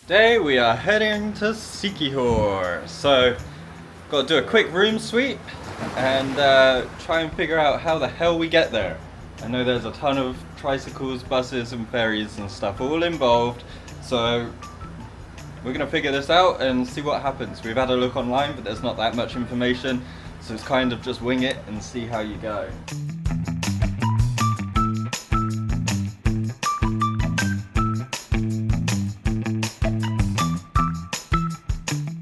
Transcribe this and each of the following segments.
Today we are heading to Siquijor. So, got to do a quick room sweep and try and figure out how the hell we get there. I know there's a ton of tricycles, buses and ferries and stuff all involved, so we're gonna figure this out and see what happens. We've had a look online, but there's not that much information, so it's kind of just wing it and see how you go.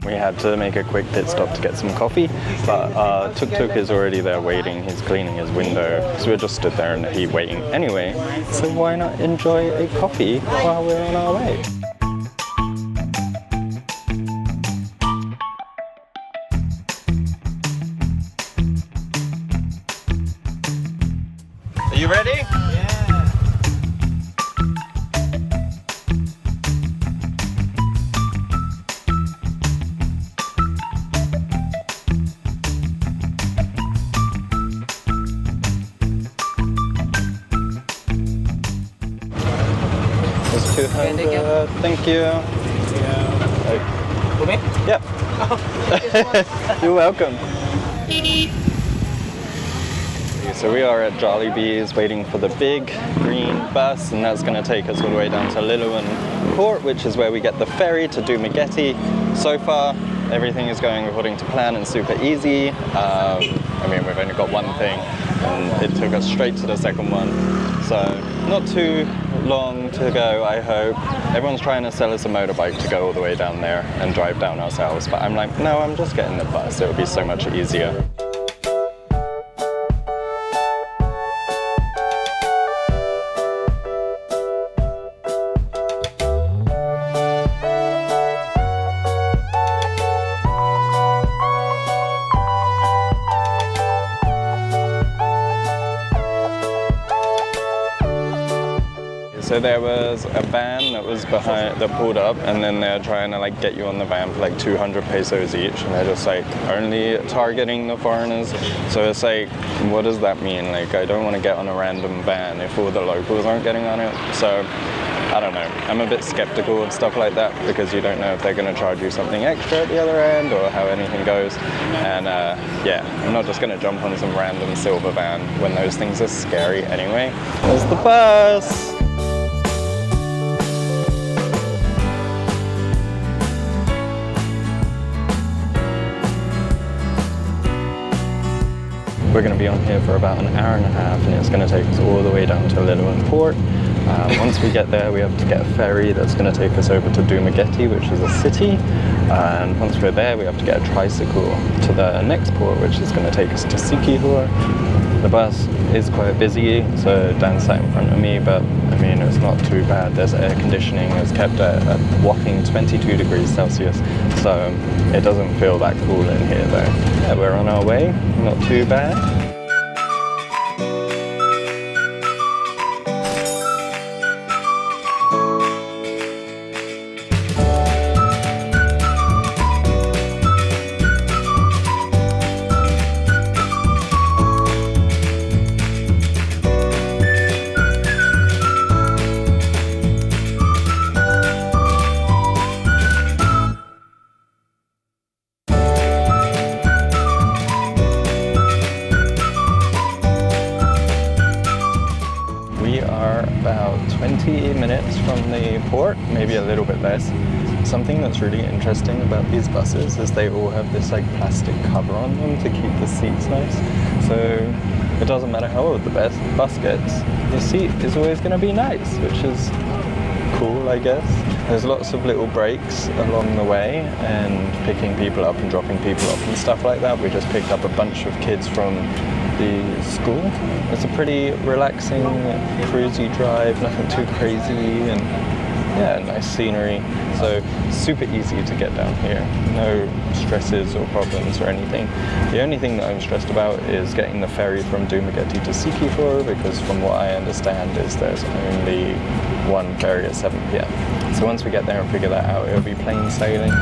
We had to make a quick pit stop to get some coffee, but Tuk-Tuk is already there waiting. He's cleaning his window, so we just stood there in the heat waiting anyway, so why not enjoy a coffee while we're on our way? Are you ready? Thank you. Yep. You're welcome. So we are at Jollibee's waiting for the big green bus, and that's going to take us all the way down to Lillooet Port, which is where we get the ferry to Dumaguete. So far, everything is going according to plan and super easy. I mean, we've only got one thing, and it took us straight to the second one. So not too long to go, I hope. Everyone's trying to sell us a motorbike to go all the way down there and drive down ourselves, but I'm like, no, I'm just getting the bus. It'll be so much easier. So there was a van that was behind, that pulled up, and then they're trying to like get you on the van for like 200 pesos each, and they're just like only targeting the foreigners. So it's like, what does that mean? Like, I don't want to get on a random van if all the locals aren't getting on it. So I don't know. I'm a bit skeptical of stuff like that because you don't know if they're going to charge you something extra at the other end or how anything goes. And yeah, I'm not just going to jump on some random silver van when those things are scary anyway. There's the bus. We're going to be on here for about an hour and a half, and it's going to take us all the way down to Lillooet Port. Once we get there, we have to get a ferry that's going to take us over to Dumaguete, which is a city. And once we're there, we have to get a tricycle to the next port, which is going to take us to Siquijor. The bus is quite busy, so Dan sat in front of me, but I mean, it's not too bad. There's air conditioning. It's kept at a whopping 22 degrees Celsius, so it doesn't feel that cool in here though. Yeah, we're on our way, not too bad. About 20 minutes from the port, maybe a little bit less. Something that's really interesting about these buses is they all have this like plastic cover on them to keep the seats nice. So it doesn't matter how old the bus gets, the seat is always going to be nice, which is cool, I guess. There's lots of little breaks along the way and picking people up and dropping people off and stuff like that. We just picked up a bunch of kids from the school. It's a pretty relaxing, cruisy drive, nothing too crazy, and yeah, nice scenery. So super easy to get down here. No stresses or problems or anything. The only thing that I'm stressed about is getting the ferry from Dumaguete to Siquijor, because from what I understand is there's only one ferry at 7 p.m. So once we get there and figure that out, it'll be plain sailing.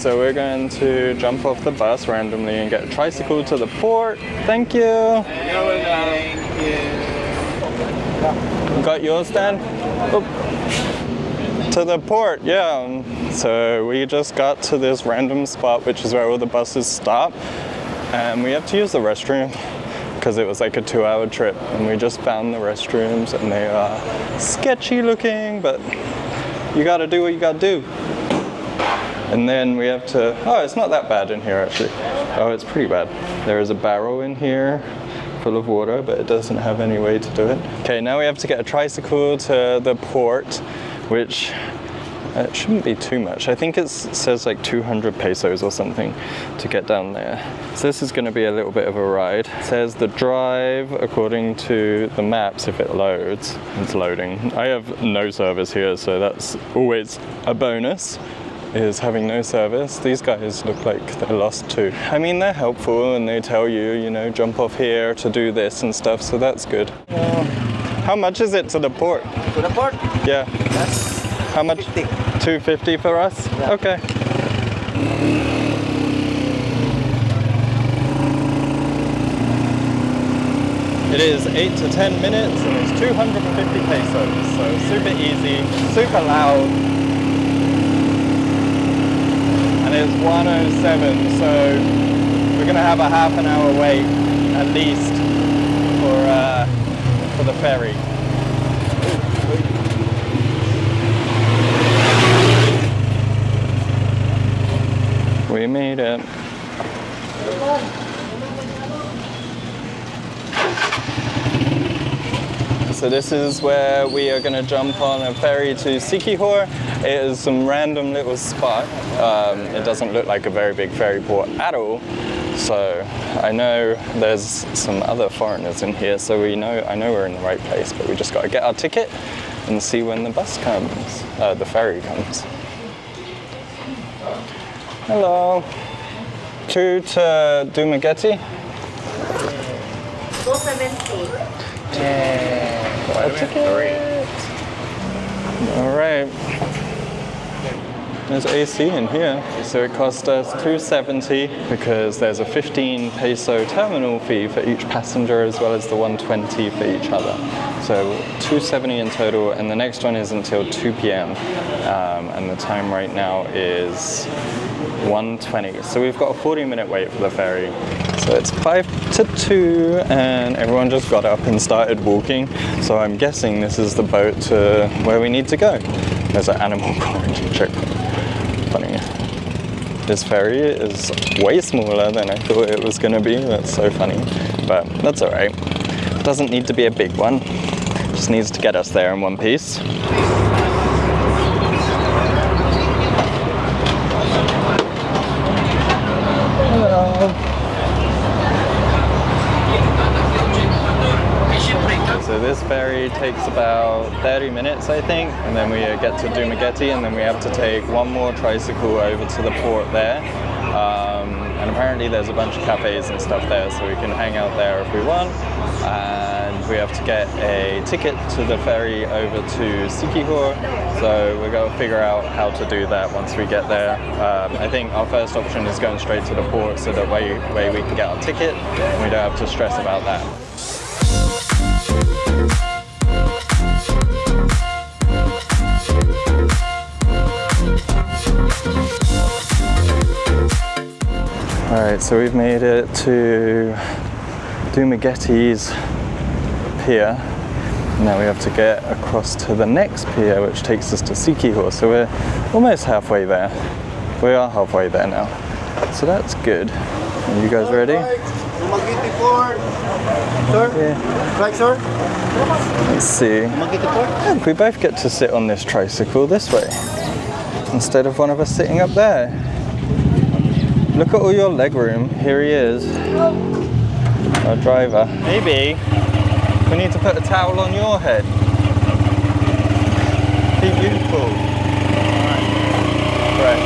so we're going to jump off the bus randomly and get a tricycle to the port. Thank you. You got yours, Dan? Oh. To the port, yeah. So we just got to this random spot, which is where all the buses stop, and we have to use the restroom because it was like a 2-hour trip, and we just found the restrooms, and they are sketchy looking, but you gotta do what you gotta do. And then we have to, oh, it's not that bad in here actually. Oh, it's pretty bad. There is a barrel in here full of water, but it doesn't have any way to do it. Okay, now we have to get a tricycle to the port, which it shouldn't be too much. I think it says like 200 pesos or something to get down there. So this is going to be a little bit of a ride. It says the drive, according to the maps, if it loads, it's loading. I have no service here, so that's always a bonus, is having no service. These guys look like they're lost too. I mean, they're helpful and they tell you, you know, jump off here to do this and stuff, so that's good. How much is it to the port? To the port? Yeah. That's how much? 250 for us? Yeah. Okay. It is 8 to 10 minutes and it's 250 pesos, so super easy, super loud. And it's 1:07, so we're gonna have a half an hour wait at least for the ferry. We made it. So this is where we are going to jump on a ferry to Siquijor. It is some random little spot. It doesn't look like a very big ferry port at all. So I know there's some other foreigners in here, so I know we're in the right place, but we just got to get our ticket and see when the bus comes, the ferry comes. Hello. 2 to Dumaguete. 270. Our ticket. All right. There's AC in here. So it cost us 270 because there's a 15 peso terminal fee for each passenger as well as the 120 for each other. So 270 in total, and the next one is until 2 p.m. And the time right now is 1:20. So we've got a 40-minute wait for the ferry. So it's 5 to 2 and everyone just got up and started walking. So I'm guessing this is the boat to where we need to go. There's an animal quarantine checkpoint. Funny. This ferry is way smaller than I thought it was going to be. That's so funny. But that's all right. Doesn't need to be a big one. Just needs to get us there in one piece. So this ferry takes about 30 minutes, I think, and then we get to Dumaguete, and then we have to take one more tricycle over to the port there. And apparently there's a bunch of cafes and stuff there, so we can hang out there if we want. And we have to get a ticket to the ferry over to Siquijor, so we're going to figure out how to do that once we get there. I think our first option is going straight to the port, so that way we can get our ticket and we don't have to stress about that. Alright, so we've made it to Dumaguete's pier. Now we have to get across to the next pier, which takes us to Siquijor. So we're almost halfway there. We are halfway there now. So that's good. Are you guys ready? Yeah. Let's see. Look, we both get to sit on this tricycle this way, instead of one of us sitting up there. Look at all your leg room. Here he is, our driver. Maybe we need to put a towel on your head. Be beautiful. Right.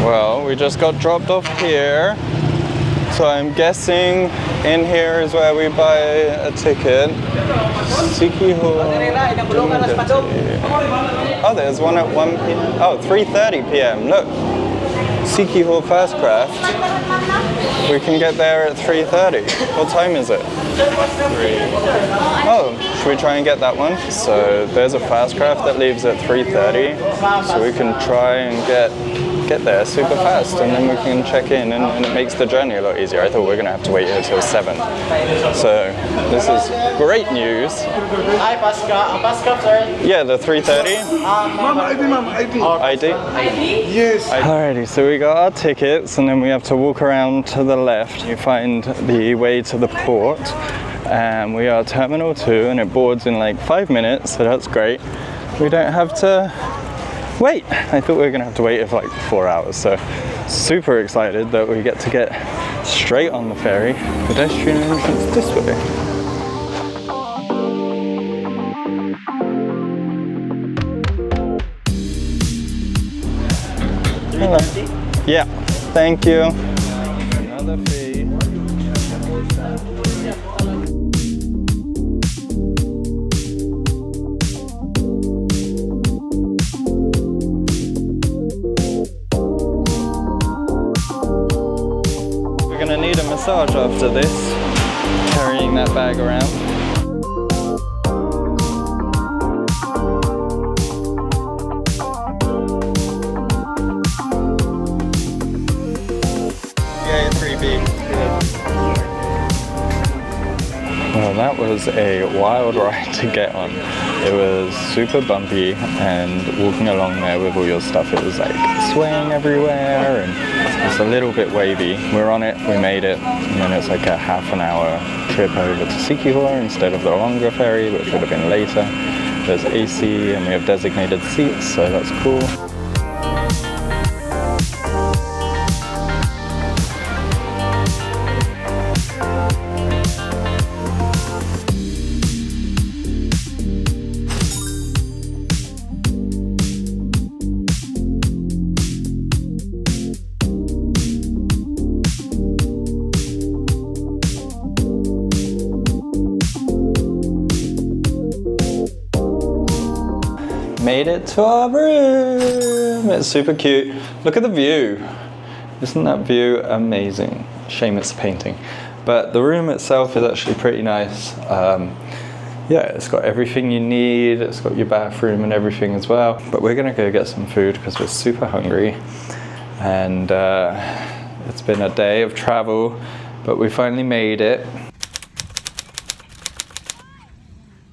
Well, we just got dropped off here So I'm guessing in here is where we buy a ticket. Siquijor. Oh, there's one at 1 p.m. Oh, 3:30 p.m. Look. Siquijor Fast Craft. We can get there at 3:30. What time is it? 3. Oh, should we try and get that one? So there's a fast craft that leaves at 3:30. So we can try and get there super fast, and then we can check in, and it makes the journey a lot easier. I thought we were going to have to wait here till 7. So this is great news. Hi, Pascal, sir. Yeah, the 3:30. ID? Yes. Alrighty, so we got our tickets, and then we have to walk around to the left. You find the way to the port, and we are Terminal 2, and it boards in like 5 minutes, so that's great. We don't have to wait. I thought we were going to have to wait for like 4 hours, so super excited that we get to get straight on the ferry. Pedestrian entrance this way. Hello. Yeah, thank you. Another fee. We're gonna need a massage after this, carrying that bag around. Well, that was a wild ride to get on. It was super bumpy, and walking along there with all your stuff, it was like swaying everywhere, and it's a little bit wavy. We're on it, we made it, and then it's like a half an hour trip over to Siquijor instead of the longer ferry, which would have been later. There's AC, and we have designated seats, so that's cool. Made it to our room. It's super cute. Look at the view. Isn't that view amazing? Shame it's a painting. But the room itself is actually pretty nice. Yeah, it's got everything you need. It's got your bathroom and everything as well. But we're gonna go get some food because we're super hungry. And it's been a day of travel, but we finally made it.